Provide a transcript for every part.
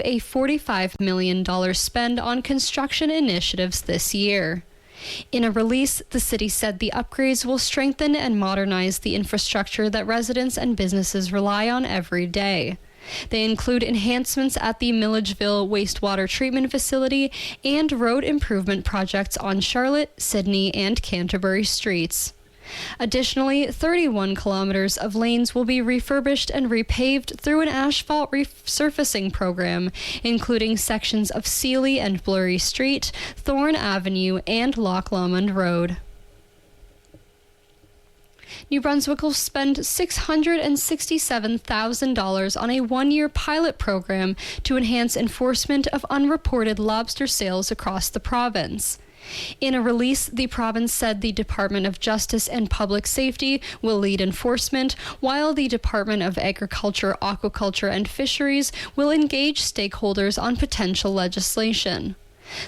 a $45 million spend on construction initiatives this year. In a release, the city said the upgrades will strengthen and modernize the infrastructure that residents and businesses rely on every day. They include enhancements at the Milledgeville wastewater treatment facility and road improvement projects on Charlotte, Sydney, and Canterbury streets. Additionally, 31 kilometers of lanes will be refurbished and repaved through an asphalt resurfacing program, including sections of Sealy and Blurry Street, Thorne Avenue, and Loch Lomond Road. New Brunswick will spend $667,000 on a one-year pilot program to enhance enforcement of unreported lobster sales across the province. In a release, the province said the Department of Justice and Public Safety will lead enforcement, while the Department of Agriculture, Aquaculture, and Fisheries will engage stakeholders on potential legislation.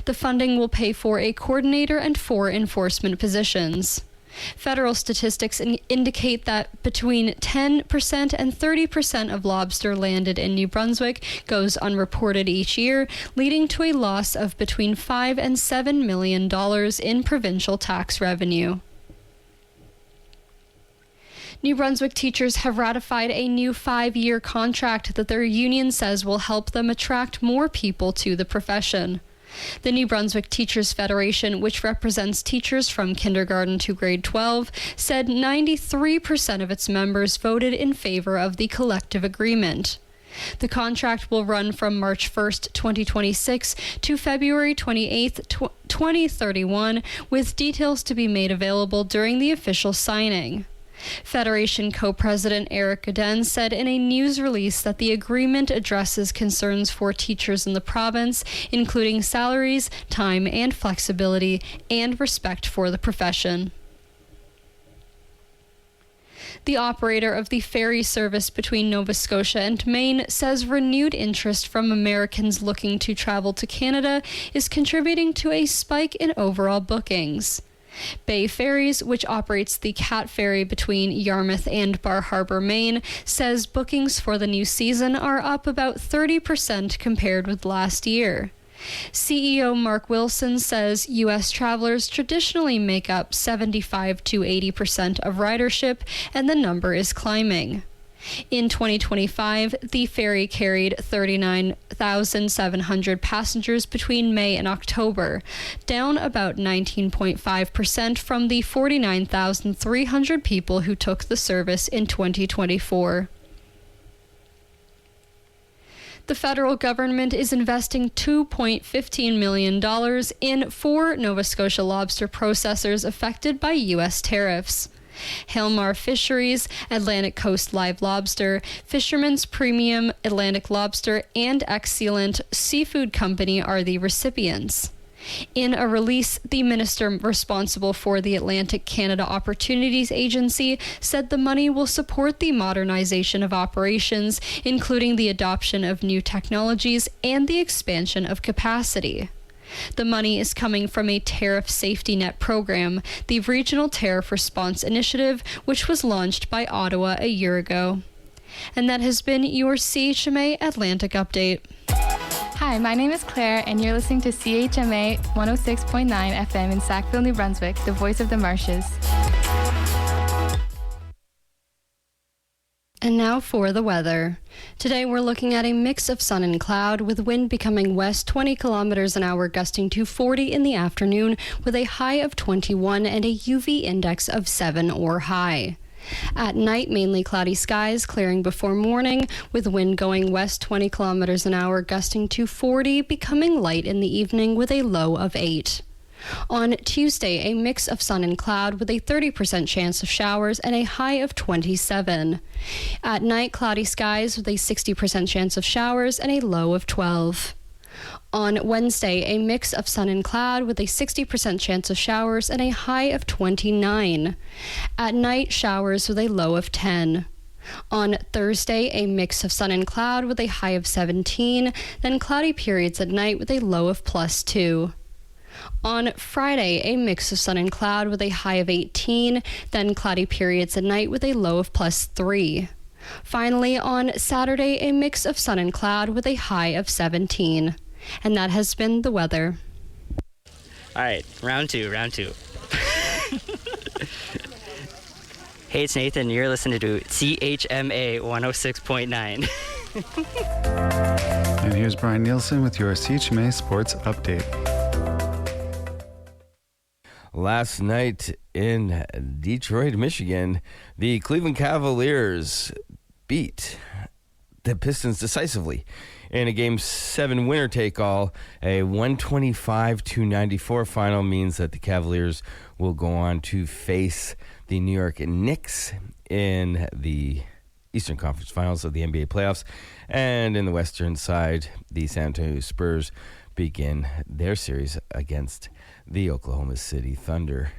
The funding will pay for a coordinator and 4 enforcement positions. Federal statistics indicate that between 10% and 30% of lobster landed in New Brunswick goes unreported each year, leading to a loss of between $5 and $7 million in provincial tax revenue. New Brunswick teachers have ratified a new 5-year contract that their union says will help them attract more people to the profession. The New Brunswick Teachers Federation, which represents teachers from kindergarten to grade 12, said 93% of its members voted in favor of the collective agreement. The contract will run from March 1st, 2026 to February 28th, 2031, with details to be made available during the official signing. Federation co-president Eric Godin said in a news release that the agreement addresses concerns for teachers in the province, including salaries, time and flexibility, and respect for the profession. The operator of the ferry service between Nova Scotia and Maine says renewed interest from Americans looking to travel to Canada is contributing to a spike in overall bookings. Bay Ferries, which operates the Cat Ferry between Yarmouth and Bar Harbor, Maine, says bookings for the new season are up about 30% compared with last year. CEO Mark Wilson says U.S. travelers traditionally make up 75 to 80% of ridership, and the number is climbing. In 2025, the ferry carried 39,700 passengers between May and October, down about 19.5% from the 49,300 people who took the service in 2024. The federal government is investing $2.15 million in 4 Nova Scotia lobster processors affected by U.S. tariffs. Halmar Fisheries, Atlantic Coast Live Lobster, Fisherman's Premium Atlantic Lobster, and Excellent Seafood Company are the recipients. In a release, the minister responsible for the Atlantic Canada Opportunities Agency said the money will support the modernization of operations, including the adoption of new technologies and the expansion of capacity. The money is coming from a tariff safety net program, the Regional Tariff Response Initiative, which was launched by Ottawa a year ago. And that has been your CHMA Atlantic Update. Hi, my name is Claire, and you're listening to CHMA 106.9 FM in Sackville, New Brunswick, the voice of the marshes. And now for the weather. Today we're looking at a mix of sun and cloud, with wind becoming west 20 kilometers an hour, gusting to 40 in the afternoon, with a high of 21 and a UV index of 7 or high. At night, mainly cloudy skies, clearing before morning, with wind going west 20 kilometers an hour, gusting to 40, becoming light in the evening with a low of 8. On Tuesday, a mix of sun and cloud with a 30% chance of showers and a high of 27. At night, cloudy skies with a 60% chance of showers and a low of 12. On Wednesday, a mix of sun and cloud with a 60% chance of showers and a high of 29. At night, showers with a low of 10. On Thursday, a mix of sun and cloud with a high of 17, then cloudy periods at night with a low of +2. On Friday, a mix of sun and cloud with a high of 18, then cloudy periods at night with a low of +3. Finally, on Saturday, a mix of sun and cloud with a high of 17. And that has been the weather. All right, round two. Hey, it's Nathan. You're listening to CHMA 106.9. And here's Brian Nielsen with your CHMA Sports Update. Last night in Detroit, Michigan, the Cleveland Cavaliers beat the Pistons decisively in a Game 7 winner-take-all. A 125-94 final means that the Cavaliers will go on to face the New York Knicks in the Eastern Conference Finals of the NBA playoffs. And in the Western side, the San Antonio Spurs begin their series against the Oklahoma City Thunder.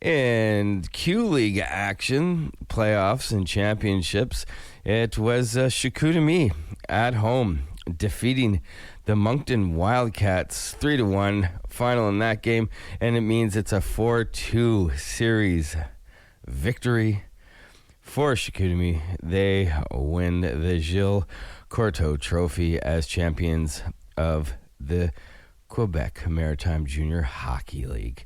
In Q-League action, playoffs and championships, it was Chicoutimi at home defeating the Moncton Wildcats 3-1 final in that game, and it means it's a 4-2 series victory for Chicoutimi. They win the Gilles Courteau Trophy as champions of the Quebec Maritime Junior Hockey League.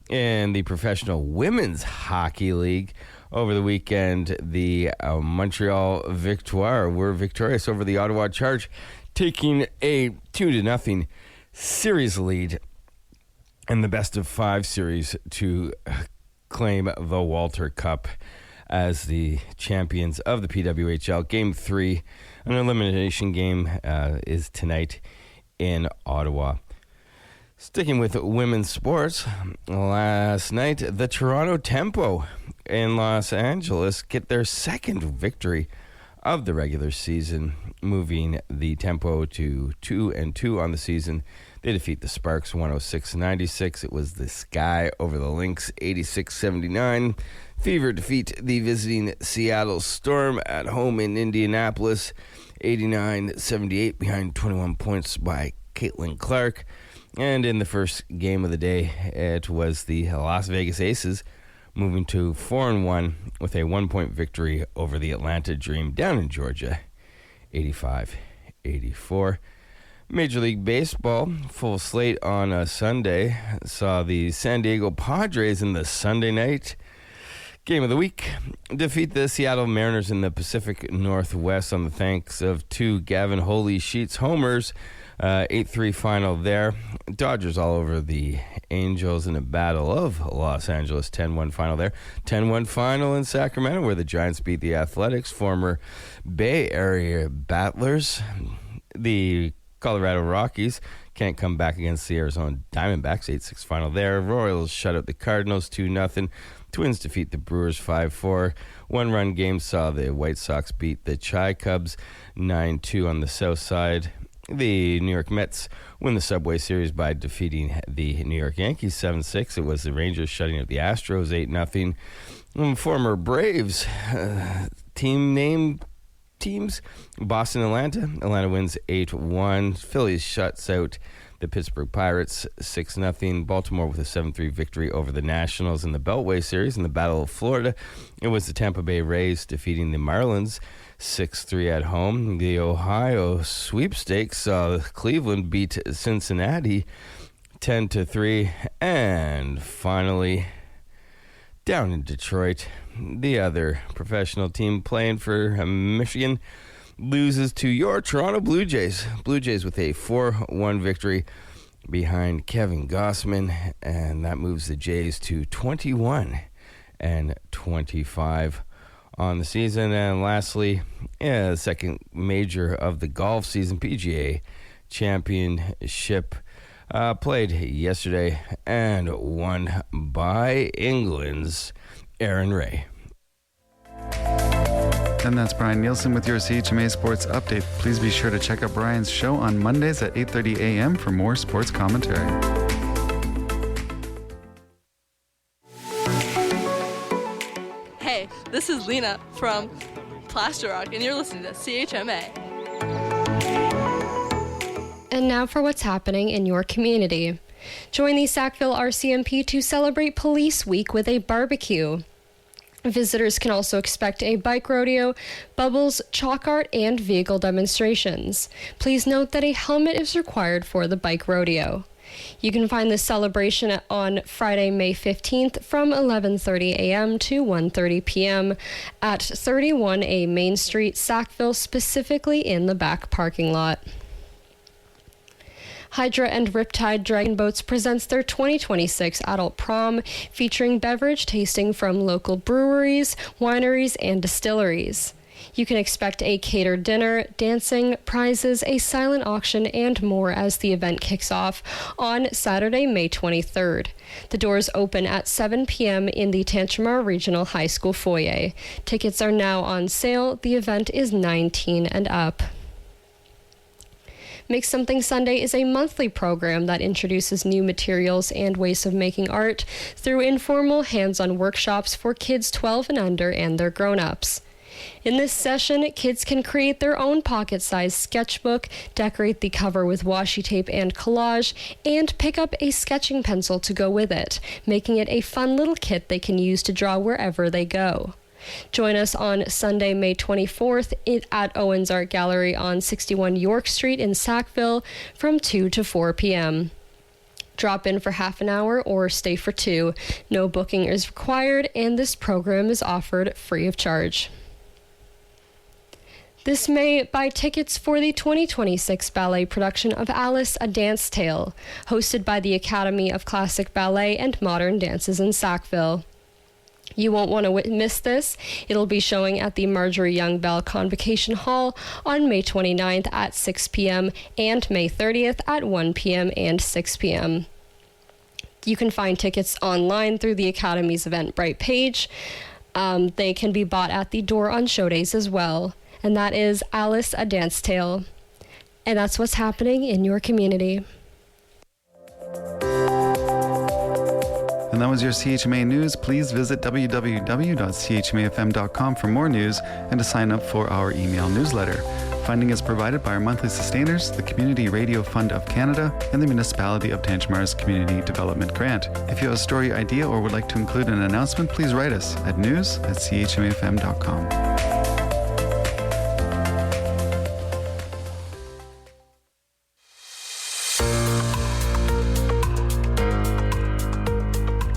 In the Professional Women's Hockey League, over the weekend, the Montreal Victoire were victorious over the Ottawa Charge, taking a 2-0 series lead in the best of 5 series to claim the Walter Cup as the champions of the PWHL. Game 3, an elimination game, is tonight in Ottawa. Sticking with women's sports, last night, the Toronto Tempo in Los Angeles get their second victory of the regular season, moving the Tempo to 2-2 on the season. They defeat the Sparks 106-96. It was the Sky over the Lynx 86-79. Fever defeat the visiting Seattle Storm at home in Indianapolis 89-78 behind 21 points by Caitlin Clark. And in the first game of the day, it was the Las Vegas Aces moving to 4-1 with a 1-point victory over the Atlanta Dream down in Georgia, 85-84. Major League Baseball, full slate on a Sunday, saw the San Diego Padres in the Sunday night game of the week defeat the Seattle Mariners in the Pacific Northwest on the thanks of 2 Gavin Holy Sheets homers. 8-3 final there. Dodgers all over the Angels in a battle of Los Angeles. 10-1 final there. 10-1 final in Sacramento where the Giants beat the Athletics. Former Bay Area Battlers. The Colorado Rockies can't come back against the Arizona Diamondbacks. 8-6 final there. Royals shut out the Cardinals 2-0. Twins defeat the Brewers 5-4. One-run game saw the White Sox beat the Chi Cubs 9-2 on the south side. The New York Mets win the Subway Series by defeating the New York Yankees 7-6. It was the Rangers shutting out the Astros 8-0. Former Braves teams, Boston, Atlanta. Atlanta wins 8-1. Phillies shuts out the Pittsburgh Pirates 6-0. Baltimore with a 7-3 victory over the Nationals in the Beltway Series. In the Battle of Florida, it was the Tampa Bay Rays defeating the Marlins 6-3 at home. The Ohio sweepstakes saw Cleveland beat Cincinnati 10-3. And finally, down in Detroit, the other professional team playing for Michigan loses to your Toronto Blue Jays. Blue Jays with a 4-1 victory behind Kevin Gossman, and that moves the Jays to 21-25 on the season. And lastly, the second major of the golf season, PGA Championship, played yesterday and won by England's Aaron Ray. And that's Brian Nielsen with your CHMA Sports Update. Please be sure to check out Brian's show on Mondays at 8:30 a.m. for more sports commentary. Hey, this is Lena from Plaster Rock, and you're listening to CHMA. And now for what's happening in your community. Join the Sackville RCMP to celebrate Police Week with a barbecue. Visitors can also expect a bike rodeo, bubbles, chalk art, and vehicle demonstrations. Please note that a helmet is required for the bike rodeo. You can find this celebration on Friday, May 15th from 11:30 a.m. to 1:30 p.m. at 31A Main Street, Sackville, specifically in the back parking lot. Hydra and Riptide Dragon Boats presents their 2026 Adult Prom, featuring beverage tasting from local breweries, wineries, and distilleries. You can expect a catered dinner, dancing, prizes, a silent auction, and more as the event kicks off on Saturday, May 23rd. The doors open at 7 p.m. in the Tantramar Regional High School foyer. Tickets are now on sale. The event is 19 and up. Make Something Sunday is a monthly program that introduces new materials and ways of making art through informal hands-on workshops for kids 12 and under and their grown-ups. In this session, kids can create their own pocket-sized sketchbook, decorate the cover with washi tape and collage, and pick up a sketching pencil to go with it, making it a fun little kit they can use to draw wherever they go. Join us on Sunday, May 24th at Owens Art Gallery on 61 York Street in Sackville from 2 to 4 p.m. Drop in for half an hour or stay for 2. No booking is required, and this program is offered free of charge. This May, buy tickets for the 2026 ballet production of Alice, A Dance Tale, hosted by the Academy of Classic Ballet and Modern Dances in Sackville. You won't want to miss this. It'll be showing at the Marjorie Young Bell Convocation Hall on May 29th at 6 p.m. and May 30th at 1 p.m. and 6 p.m. You can find tickets online through the Academy's Eventbrite page. They can be bought at the door on show days as well. And that is Alice, A Dance Tale. And that's what's happening in your community. And that was your CHMA News. Please visit www.chmafm.com for more news and to sign up for our email newsletter. Funding is provided by our monthly sustainers, the Community Radio Fund of Canada, and the Municipality of Tantramar's Community Development Grant. If you have a story idea or would like to include an announcement, please write us at news@chmafm.com.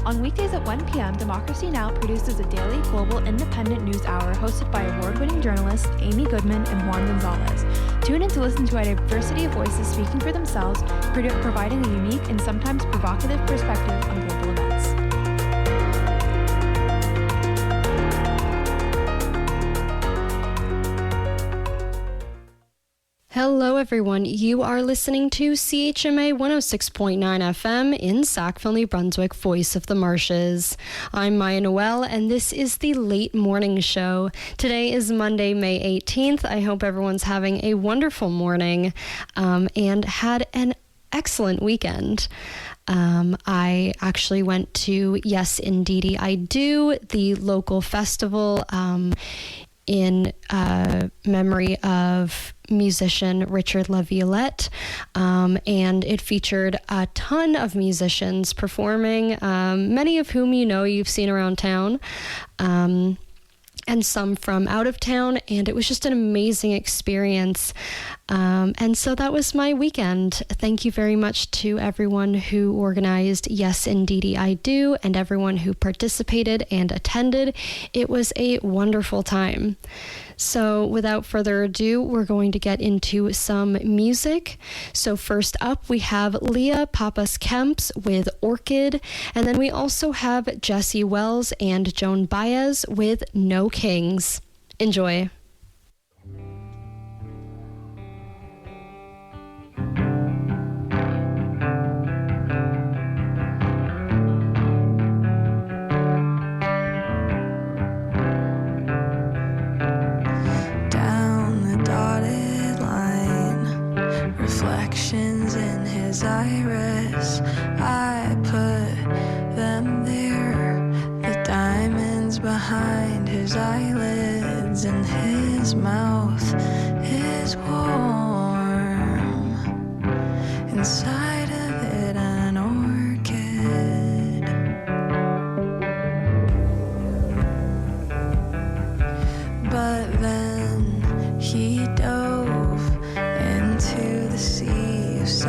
On weekdays at 1 p.m., Democracy Now! Produces a daily global independent news hour hosted by award-winning journalists Amy Goodman and Juan Gonzalez. Tune in to listen to a diversity of voices speaking for themselves, providing a unique and sometimes provocative perspective on global events. Hello, everyone. You are listening to CHMA 106.9 FM in Sackville, New Brunswick, Voice of the Marshes. I'm Maya Noel, and this is the Late Morning Show. Today is Monday, May 18th. I hope everyone's having a wonderful morning and had an excellent weekend. I actually went to Yes Indeedy I Do, the local festival in memory of musician Richard LaViolette, and it featured a ton of musicians performing, many of whom you've seen around town, and some from out of town, and it was just an amazing experience. And so that was my weekend. Thank you very much to everyone who organized Yes Indeedy I Do and everyone who participated and attended. It was a wonderful time. So without further ado, we're going to get into some music. So first up, we have Leah Papas Kemps with Orchid, and then we also have Jesse Wells and Joan Baez with No Kings. Enjoy. Reflections in his iris, I put them there. The diamonds behind his eyelids, and his mouth is warm. Inside of it, an orchid.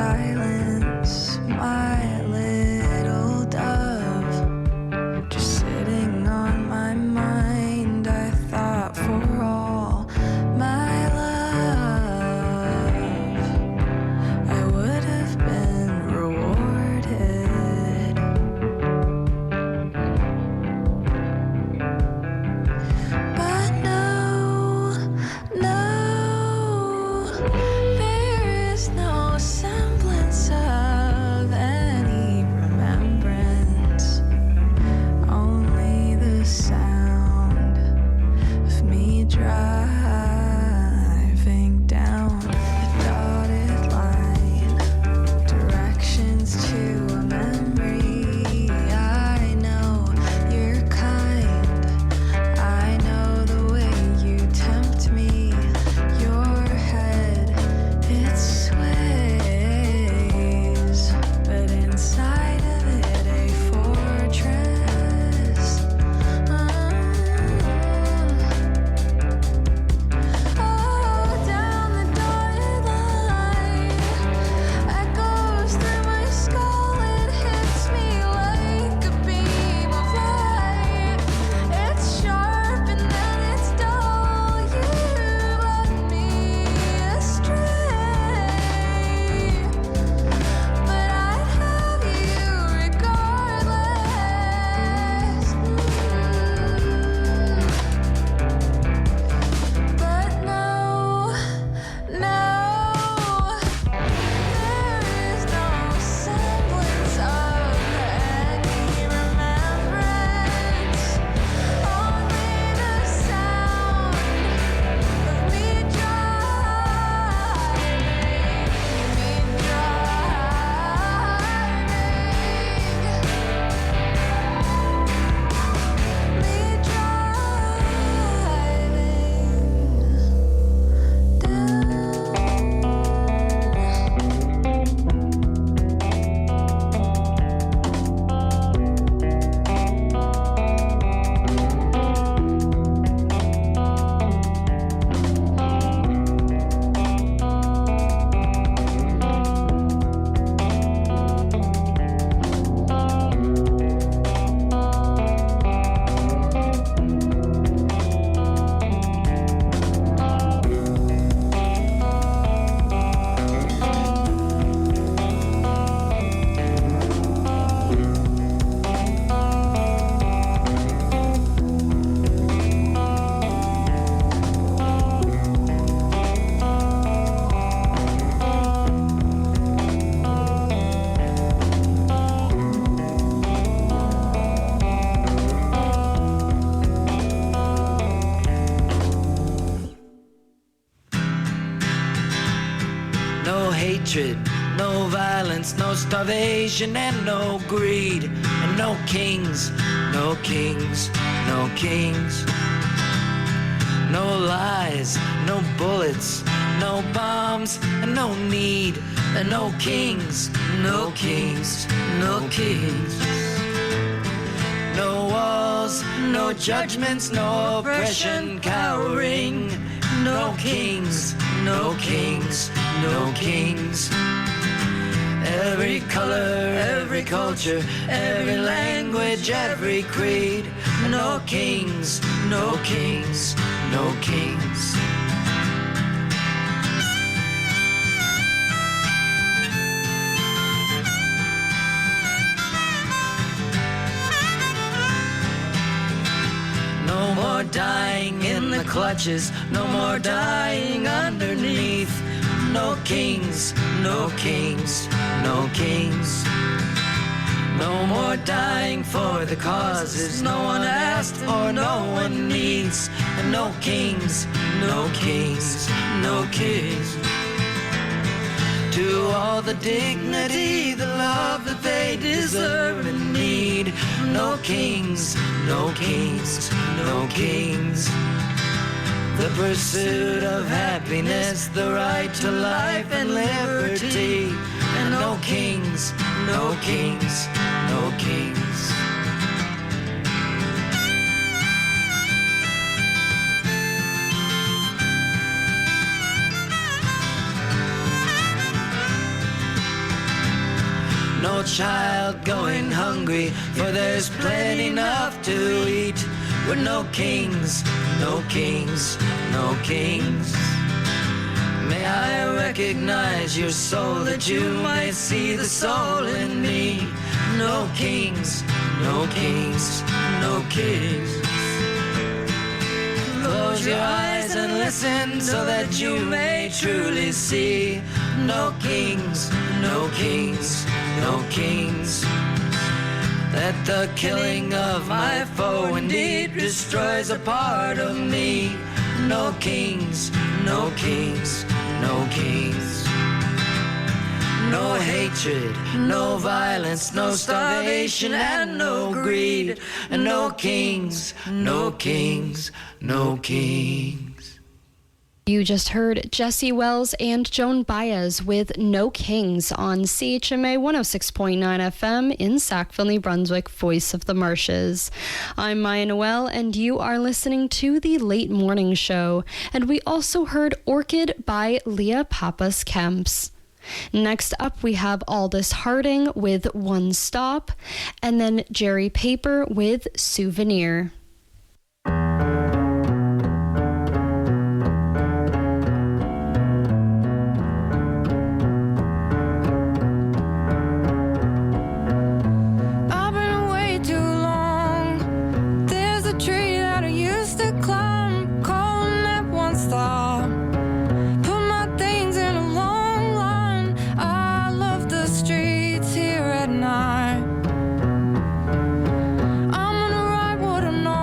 silence, my little dove, just sitting on my mind. I thought for all my love, I would have been rewarded. But no, there is no semblance of any remembrance, only the sound of me driving down the dotted line, directions to a memory. I know you're kind, I know the way you tempt me. Your head, it sways, but inside of it a fortress. Oh, down the dotted line, echoes through my skull. It hits me like a beam of light. It's sharp and then it's dull. You led me astray, but I'd have you regardless. But no, there is no semblance of any remembrance, only the sound of me driving, No hatred, no violence, no starvation, and no greed, and no kings, no kings, no kings. No lies, no bullets, no bombs, and no need, and no kings, no kings, no kings. No walls, no judgments, no oppression cowering. No kings, no kings, no kings. Every color, every culture, every language, every creed. No kings, no kings, no kings. No more dying in the clutches, no more dying underneath. No kings, no kings, no kings. No more dying for the causes no one asked or no one needs. And no kings, no kings, no kings. To all the dignity, the love that they deserve and need. No kings, no kings, no kings. The pursuit of happiness, the right to life and liberty. And no kings, no kings, no kings. no child going hungry, for there's plenty enough to eat. We're no kings, no kings, no kings. May I recognize your soul, that you might see the soul in me. No kings, no kings, no kings. Close your eyes and listen so that you may truly see. No kings, no kings, no kings. That the killing of my foe indeed destroys a part of me. No kings, no kings, no kings. No hatred, no violence, no starvation and no greed. And no kings, no kings, no kings. You just heard Jesse Wells and Joan Baez with No Kings on CHMA 106.9 FM in Sackville, New Brunswick, Voice of the Marshes. I'm Maya Noel, and you are listening to the Late Morning Show. And we also heard Orchid by Leah Pappas Kemps. Next up, we have Aldous Harding with One Stop, and then Jerry Paper with Souvenir. I've been away too long. There's a tree that I used to climb, calling that one stop. Put my things in a long line. I love the streets here at night. I'm gonna write what I know.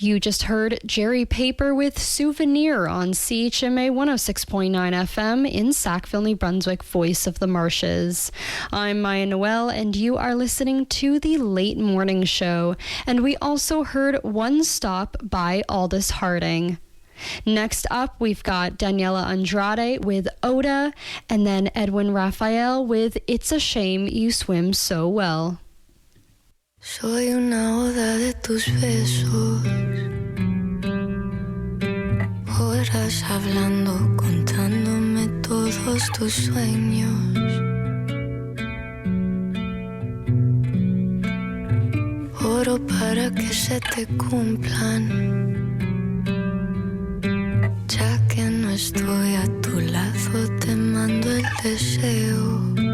You just heard Jerry Paper with Souvenir on CHMA 106.9 FM in Sackville, New Brunswick, Voice of the Marshes. I'm Maya Noel, and you are listening to the Late Morning Show. And we also heard One Stop by Aldous Harding. Next up, we've got Daniela Andrade with Oda, and then Edwin Raphael with It's a Shame You Swim So Well. Soy una oda de tus besos, horas hablando, contándome todos tus sueños. Oro para que se te cumplan. Ya que no estoy a tu lado, te mando el deseo.